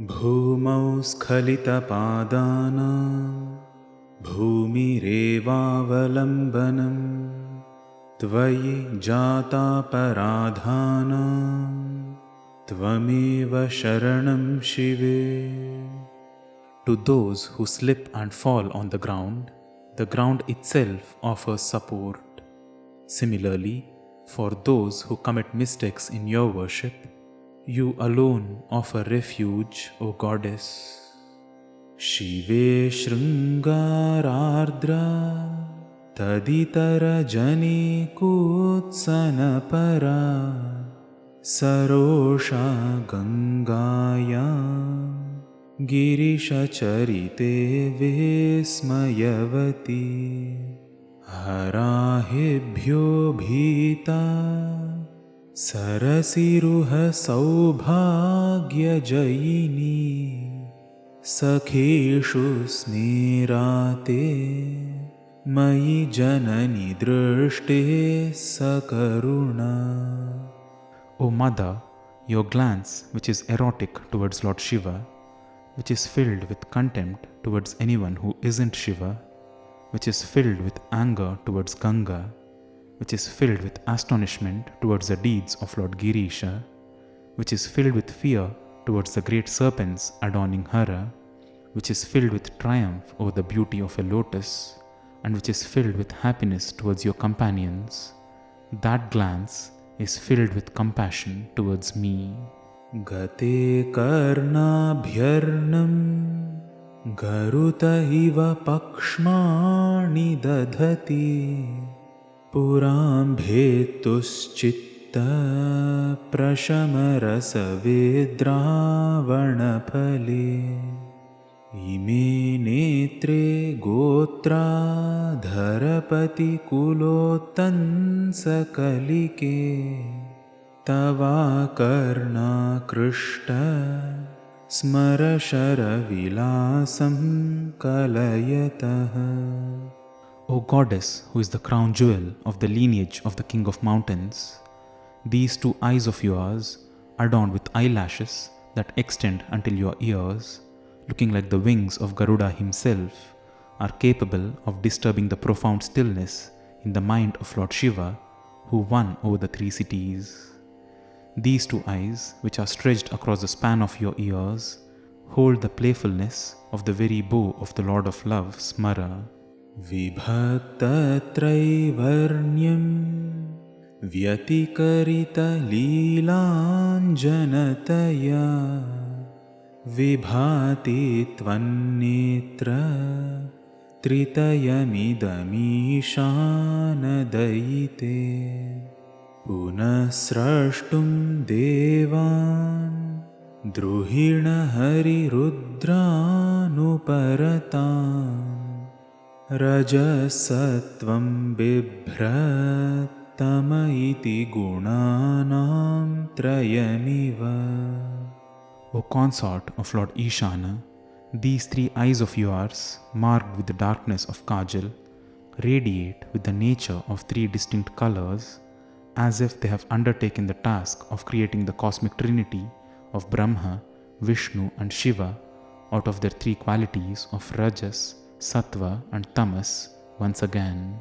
भूमौ स्खलितपादानां भूमिरेवावलम्बनम् त्वयि जातापराधानां त्वमेव शरणं शिवे. To those who slip and fall on the ground itself offers support. Similarly, for those who commit mistakes in your worship, you alone offer refuge, O Goddess. Shive Shringarardra Taditara Jani Kutsanapara Sarosha Gangaya Girishacharite Vesmayavati हराहेभ्यो भीता सरसिरुह सौभाग्यजयिनी सखेषु स्मेराते मयि जननि दृष्टे सकरुणा. O Mother, your glance, which is erotic towards Lord Shiva, which is filled with contempt towards anyone who isn't Shiva, which is filled with anger towards Ganga, which is filled with astonishment towards the deeds of Lord Girisha, which is filled with fear towards the great serpents adorning Hara, which is filled with triumph over the beauty of a lotus, and which is filled with happiness towards your companions, that glance is filled with compassion towards me. Gate karnabhyarnam Garuta iva pakshmani dadhati Purambhetuschitta prashamarasa vedravanapale Ime netre gotra dharapati kulotansakalike Tava karna krishta Smarasharavilasam kalayataha. O Goddess, who is the crown jewel of the lineage of the King of Mountains, these two eyes of yours, adorned with eyelashes that extend until your ears, looking like the wings of Garuda himself, are capable of disturbing the profound stillness in the mind of Lord Shiva, who won over the three cities. These two eyes, which are stretched across the span of your ears, hold the playfulness of the very bow of the Lord of Love, Smara. Vibhakta Traivarnyam Vyatikarita Leelanjanataya Vibhati Tvannetra Tritayamidamishanadayite Punasrashtum Devan Druhina Hari Rudranuparatan Rajasatvam Bibhratama iti gunanam trayamiva. O consort of Lord Ishana, these three eyes of yours, marked with the darkness of Kajal, radiate with the nature of three distinct colors, as if they have undertaken the task of creating the cosmic trinity of Brahma, Vishnu and Shiva out of their three qualities of Rajas, Sattva and Tamas once again.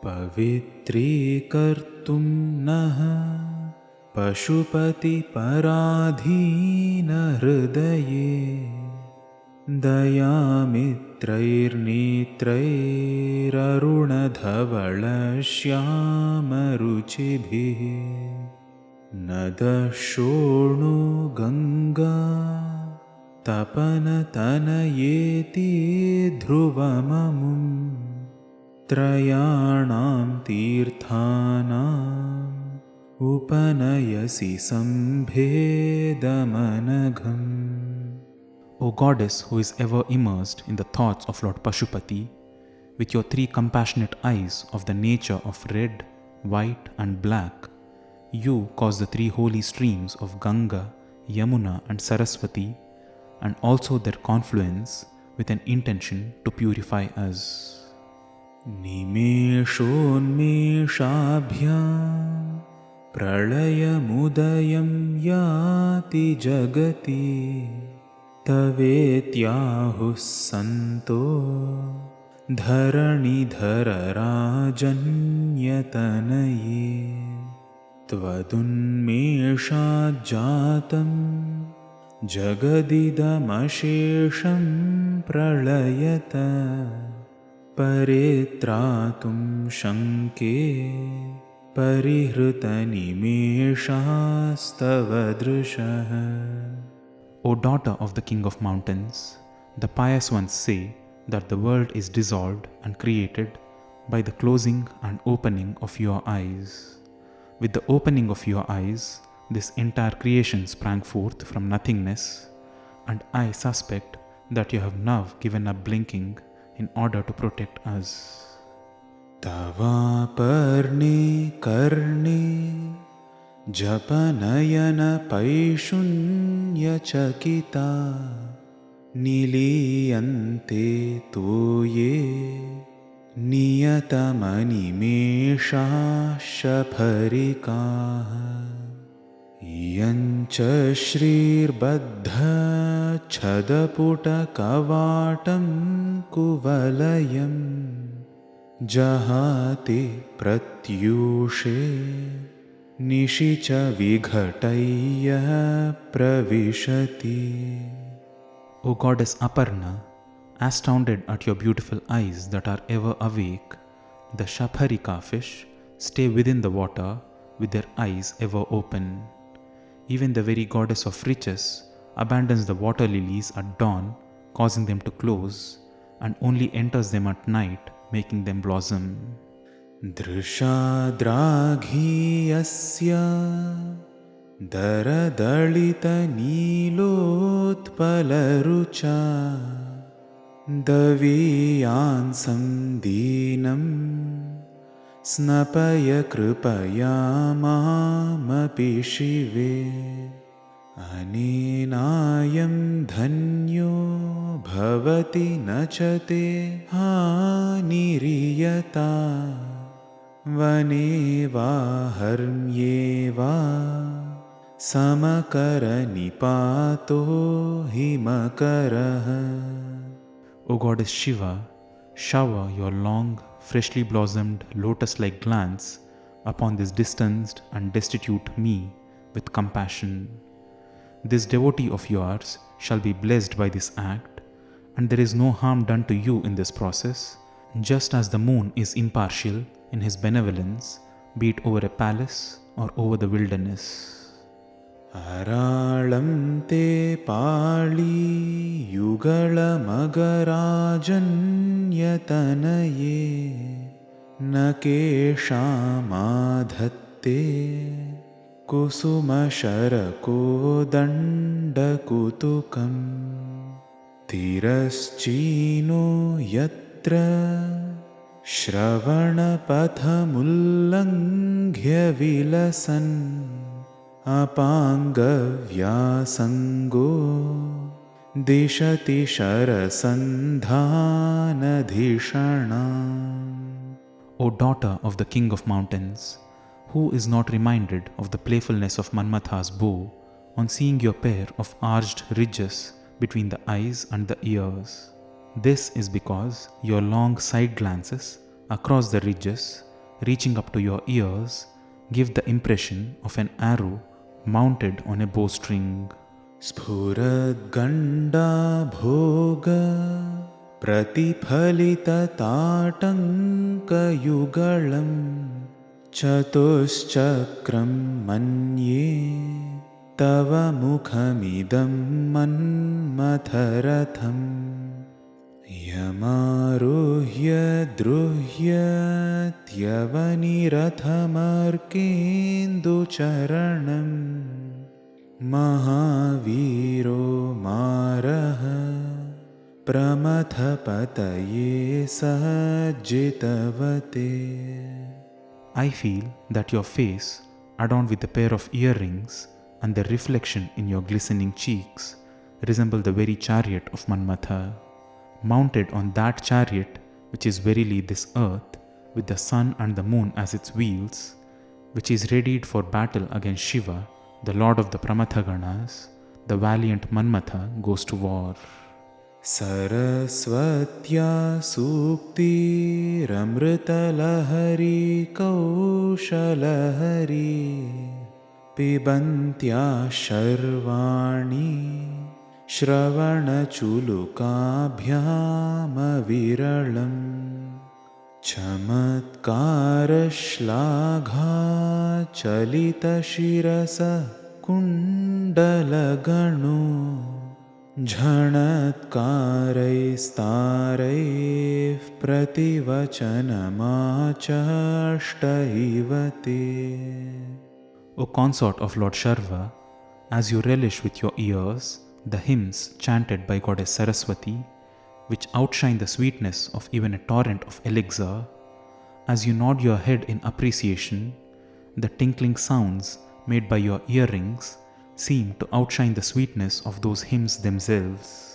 Pavitri kartum naha Pashupati paradhina hridaye Dayamitrair nitrair arunadhavala shyama ruchibhi Nadashonu Ganga Tapanatanayeeti dhruvamamum Trayanam tirthanam Upanayasi sambhedamanagham. O Goddess, who is ever immersed in the thoughts of Lord Pashupati, with your three compassionate eyes of the nature of red, white and black, you cause the three holy streams of Ganga, Yamuna and Saraswati, and also their confluence with an intention to purify us. Nimeshonmeshabhyam pralayamudayam yati jagati तवेत्याहुः सन्तो धरणिधरराजन्यतनये त्वदुन्मेषाज्जातं जगदिदमशेषं प्रलयत परित्रातुं शङ्के परिहृतनिमेषास्तव दृशः. O daughter of the King of Mountains, the pious ones say that the world is dissolved and created by the closing and opening of your eyes. With the opening of your eyes, this entire creation sprang forth from nothingness, and I suspect that you have now given up blinking in order to protect us. Tavaparne karne जपनयन पैशून्यचकिता निलीयन्ते तोये नियतमनिमेषाः शफरिकाः इयञ्च श्रीर्बद्धच्छदपुटकवाटं कुवलयं जहाति प्रत्यूषे निशिच विघटय्यः प्रविशति. O goddess Aparna, astounded at your beautiful eyes that are ever awake, the Shapharika fish stay within the water with their eyes ever open. Even the very goddess of riches abandons the water lilies at dawn, causing them to close, and only enters them at night, making them blossom. दृशाद्राघीयस्य दरदलितनीलोत्पलरुचा दवीयांसं दीनं स्नपय कृपया मामपि शिवे अनेनायं धन्यो भवति न च ते हानिरियता वने वा हर्म्ये वा समकरनिपातो हिमकरः. O goddess Shiva, shower your long, freshly blossomed, lotus-like glance upon this distanced and destitute me with compassion. This devotee of yours shall be blessed by this act, and there is no harm done to you in this process, just as the moon is impartial in his benevolence, be it over a palace or over the wilderness. Aralam te pali yugala magarajanyatanaye nakeshamadhatte kusuma sharako dandakutukam tiraschino yatra श्रवणपथमुल्लङ्घ्य विलसन् अपाङ्गव्यासङ्गो दिशति शरसन्धानधिषणाम्. O daughter of the King of Mountains, who is not reminded of the playfulness of Manmatha's bow on seeing your pair of arched ridges between the eyes and the ears? This is because your long side glances across the ridges, reaching up to your ears, give the impression of an arrow mounted on a bowstring. Sphuradganda bhoga pratiphalitatatangayugalam chatuschakram manye tava mukhamidam manmatharatham Yamaruhya druhyatyavanirathmarkendu charanam Mahaviro maraha pramathapataye sajjitavate. I feel that your face, adorned with a pair of earrings and the reflection in your glistening cheeks, resemble the very chariot of Manmatha. Mounted on that chariot, which is verily this earth, with the sun and the moon as its wheels, which is readied for battle against Shiva, the lord of the Pramathaganas, the valiant Manmatha goes to war. Saraswatya suktiramritalahari kaushalahari pibantya sharvani श्रवणचुलुकाभ्यामविरलं चमत्कारश्लाघाचलितशिरसः कुण्डलगणो झणत्कारैस्तारैः प्रतिवचनमाचष्ट इव ते. O consort of Lord Sharva, as you relish with your ears the hymns chanted by Goddess Saraswati, which outshine the sweetness of even a torrent of elixir, as you nod your head in appreciation, the tinkling sounds made by your earrings seem to outshine the sweetness of those hymns themselves.